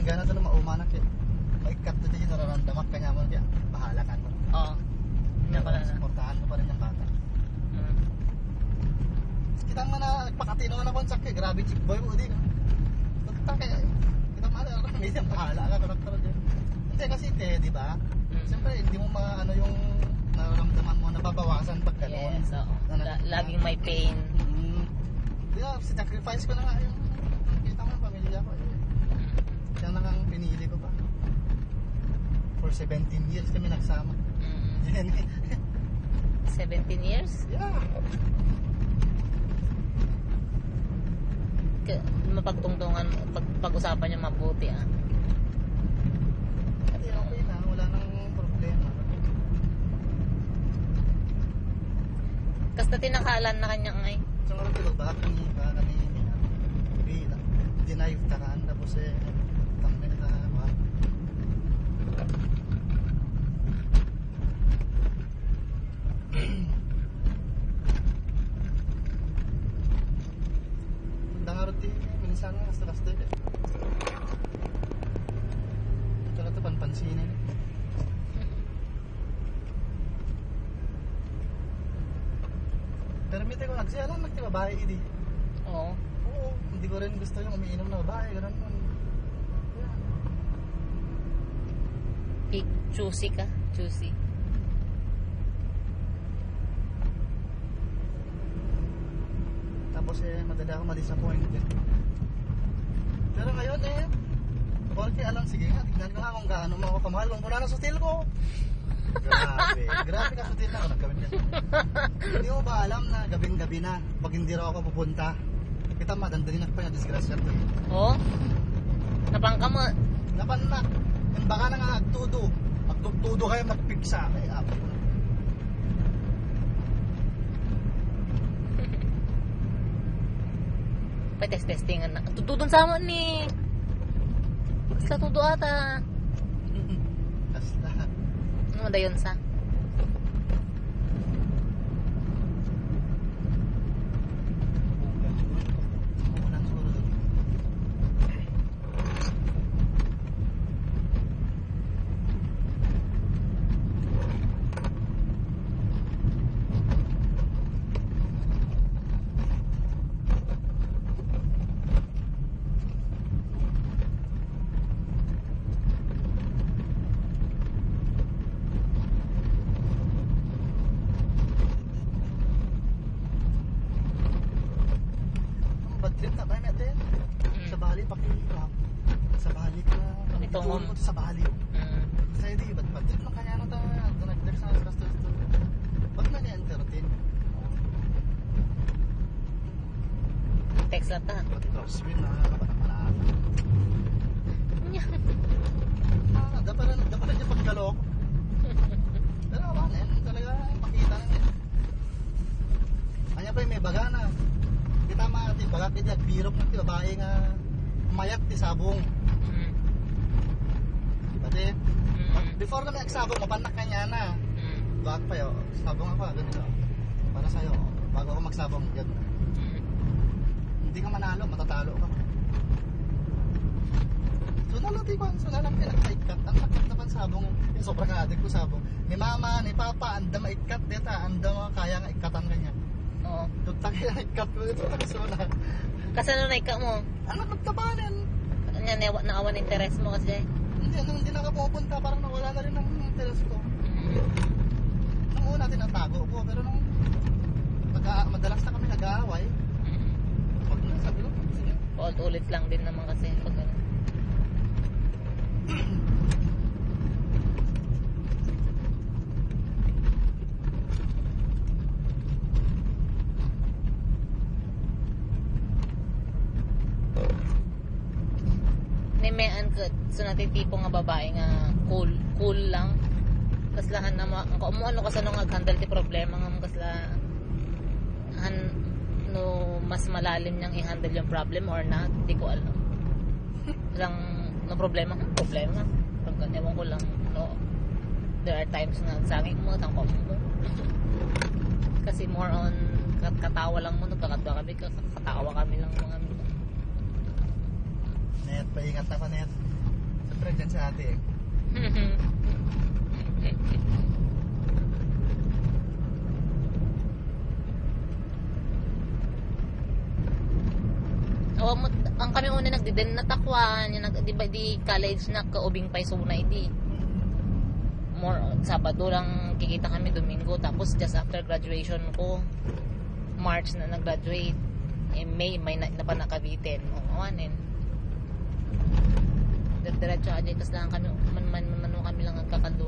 gana to na maumanak eh. Maikat to dito nararamdaman kanya mo kaya bahala ka mo. Oo. Hindi ko na. Suportahan mo pa rin yung bata. Kita mo na nagpakatino na kung sakit, grabe chick boy mo di ka. Tugta kaya kita mo na minsan bahala ka karakter din. Hindi kasi di ba? Siyempre hindi mo ano yung nararamdaman mo nababawasan pag gano'n. Yes, oo. Laging may pain. Yeah, sacrifice ko na nga yung kita mo yung pamilya ko eh. Siya na kang pinili ko pa. For 17 years kami nagsama. 17 years? Yeah. Mapagtungtungan, pag-usapan niyo mabuti ah. Kasi okay na, wala nang problema. Kasi tinakalan na kanyang ay. So nga ito, bakit kami deny takaan tapos eh kami na dangarot din minsan nga hasta eh. Tsaka ito panpansinin eh. Permite ko nagsiya lang nagtibabae hindi. Oo. Oo, hindi ko rin gusto yung umiinom na babae, gano'n yun. Yeah. Choosy ka, choosy. Tapos madali ako ma-disappoint eh. Pero ngayon porque alam, sige nga, tignan ko nga kung gaano mo ako kamahal. Kung mula na sutil ko. Grabe ka sutil na ako nagkawin yan. Hindi mo ba alam na gabing-gabi na pag hindi raw ako pupunta, kita madandali na pa yung disgrasya ko. Oo? Napangka mo. Napanak. Yung baka na nga agtudo. Magtugtudo kayo magpigsa. Ay, apo ko na. Testingan na. Tutudon sa mo ni. Basta tudo ata. Basta. Ano da yun sa? Trip na tayo natin. Sa Bali, pakihirap. Sa Bali ka na. Ito Doon mo sa Bali. Kasi di, ba't trip na kanya na tayo. Doon nag-trip sa restaurant. Ba't na ni-entertain? Text lang ta. Ba't crosswind na kapanapanaan? Dapat na dyan pagkalok. Pero wala yan. Talaga makita na yan. Kanya pa yung may bagana. Kita mati bagat dia birok ng babae nga mayat ti sabong. Pati before na may sabong mapanak kanya na. Bag pa yo, sabong ako ganito. Para sa iyo, bago ako magsabong yan. Hindi ka manalo, matatalo ka. Sunalang pinagkaikat. Ang sakit na pansabong yung sobrang adik ko sabong. Ni mama, ni papa, anda maikat deta, anda kaya nga ikatan kanya. Oo. Tutang yan, ikat mo ito na. Kasi ano na ikaw mo? Anak, nagtabanan. Naawan interest mo kasi. Hindi na ka pupunta, parang nawala na rin ang interest ko. Nung una, tinatago ko, pero nung madalas na kami nag-aaway, wag na, sabi ko, sige. Ulit lang din naman kasi pag ano. Nimean ka so natin tipo nga babae nga cool lang kaslahan na mo ano kasi nung nag-handle ti problema nga kasla no mas malalim niyang i-handle yung problem or not di ko alam lang no problema pag ewan ko lang no there are times na saging mo tangko mo kasi more on katawa lang mo nagkakatawa kami lang mga Net, paingat na pa net. dyan sa atin. Ang kami una nagdiden na takwan, yung di ba di college na kaubing pa sunay di. More Sabado lang kikita kami, Domingo, tapos just after graduation ko, March na nag-graduate. May na pa nakabitin. Awanin. Diretso aja, tas lang kami man kami lang nagkakaldo